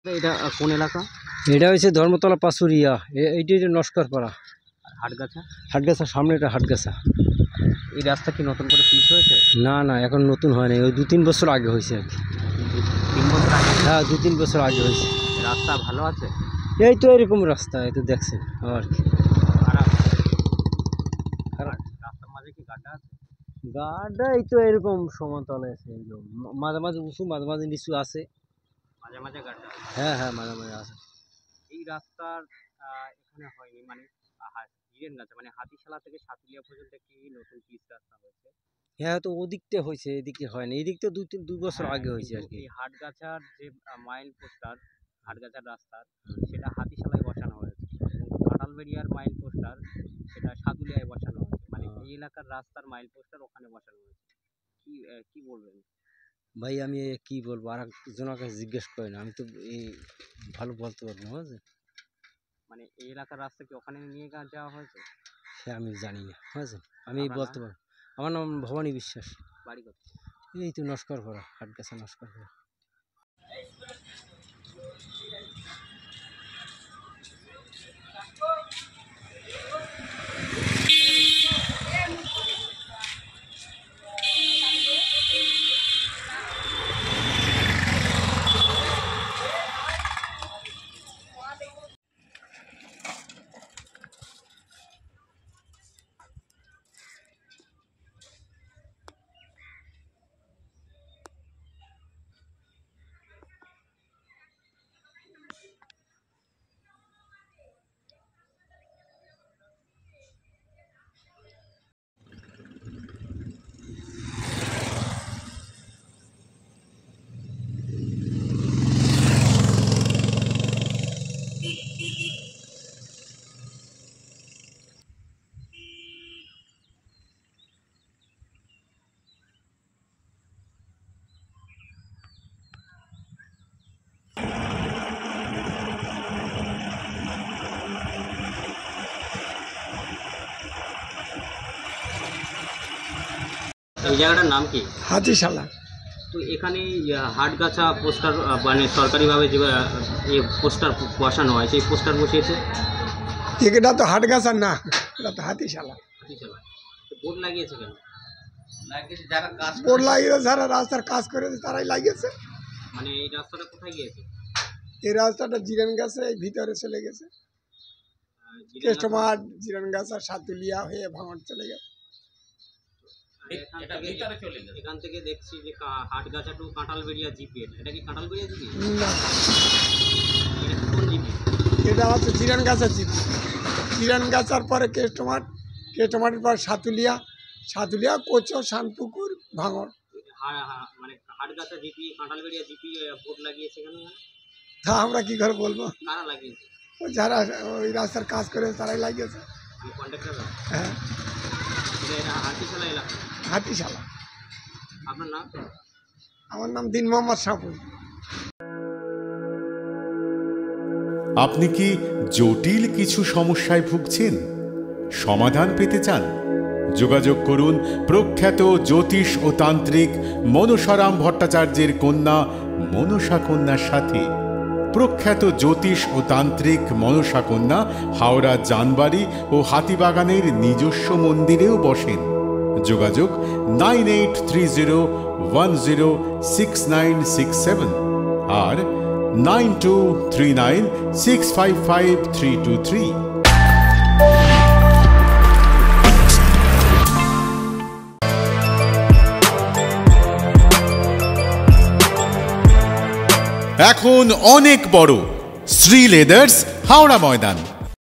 এটা কোন এলাকা? এটা হচ্ছে ধর্মতলা পাচুরিয়া, এইটা হচ্ছে নস্করপাড়া। হাটগাছা? হাটগাছা সামনে, এটা হাটগাছা। এই রাস্তা কি নতুন করে পিচ হয়েছে? না না, এখন নতুন হয় না, ওই 2-3 বছর আগে হয়েছে আর কি। 3 বছর আগে? হ্যাঁ, 2-3 বছর আগে হয়েছে। রাস্তা ভালো আছে? এই তো এরকম রাস্তা, এই তো দেখছেন আর কি। রাস্তার মাঝে কি গাড্ডা আছে? গাড্ডা এই তো এরকম সমতলে আছে, মাঝে মাঝে উঁচু, মাঝে মাঝে নিচু আছে। মাঝে মাঝে গাড্ডা আছে? হ্যাঁ হ্যাঁ, মাঝে মাঝে আছে। এই রাস্তার এখানে হয়নি মানে হিরেনগাছা মানে হাতিশালা থেকে সাতুলিয়া পর্যন্ত কি নতুন পিচ রাস্তা হয়েছে? হ্যাঁ, তো ওদিকটা হয়েছে, এদিকে হয়নি। এদিকটা 2 বছর আগে হয়েছে আর কি। এই হাটগাছার যে মাইল পোস্টার, হাটগাছার রাস্তার, সেটা হাতিশালায় বসানো হয়েছে। কাঁঠালবেড়িয়ার মাইল পোস্টার সেটা সাতুলিয়ায় বসানো হয়েছে। মানে এই এলাকার রাস্তার মাইল পোস্টার ওখানে বসানো হয়েছে। কি বলবেন ভাই? আমি কি বলবো, আর একজনের কাছে জিজ্ঞেস করেন, আমি তো এই ভালো বলতে পারবো না, বুঝলেন? মানে এই এলাকার রাস্তা কি ওখানে নিয়ে যাওয়া হয়েছে? সে আমি জানি না, বুঝলেন? আমি বলতে পারবো। আমার নাম ভবানী বিশ্বাস। বাড়ি কত? এই তো নস্করপাড়া, হাটগাছা নস্করপাড়া। এই জায়গাটার নাম কি? হাতিশালা। তো এখানে হাটগাছা পোস্টার মানে সরকারিভাবে যে পোস্টার বসানো হয়, সেই পোস্টার বসিয়েছে। এটা তো হাটগাছা না, এটা তো হাতিশালা। বোর্ড লাগিয়েছে কেন? বোর্ড লাগিয়েছে যারা রাস্তার কাজ করেছে তারাই লাগিয়েছে। মানে এই রাস্তাটা কোথায় গিয়েছে? এই রাস্তাটা জিরান গাছে ভিতরে চলে গেছে, কেষ্টমাঠ, জিরান গাছ আর সাতুলিয়া হয়ে ভাঙন চলে গেছে। এখান থেকে দেখছি যে হাটগাছা টু কাঁঠালবেড়িয়া জিপি। এটা কি কাঁঠালবেড়িয়া জিপি? না, এটা কোন জিপি? এটা হচ্ছে জিরান গাছা জিপি। জিরান গাছার পরে কেষ্টমাঠ, কেষ্টমাঠের পর সাতুলিয়া, সাতুলিয়া, কোচো, শানপুকুর, ভাঙন। মানে Hatgachha GP, Kanthalberia GP board লাগিয়েছে কেন? তা আমরা কি করে বলবো? কারা লাগিয়েছে? যারা ওই রাস্তার কাজ করে তারাই লাগিয়েছে। কন্ট্রাক্টর? হ্যাঁ, এটা হাতিশালা এলাকা। হাতিশালা। আপনার নাম? আমার নাম দিন মোহাম্মদ সাপুর। আপনি কি জটিল কিছু সমস্যায় ভুগছেন? সমাধান পেতে চান? যোগাযোগ করুন প্রখ্যাত জ্যোতিষ ও তান্ত্রিক মনসারাম ভট্টাচার্যের কন্যা মনসা কন্যার সাথে। প্রখ্যাত জ্যোতিষ ও তান্ত্রিক মনসা কন্যা হাওড়া জানবাড়ি ও হাতিবাগানের নিজস্ব মন্দিরেও বসেন। যোগাযোগ 9830106967 আর 9239655323। এখন অনেক বড় শ্রী লেদার্স হাওড়া ময়দান।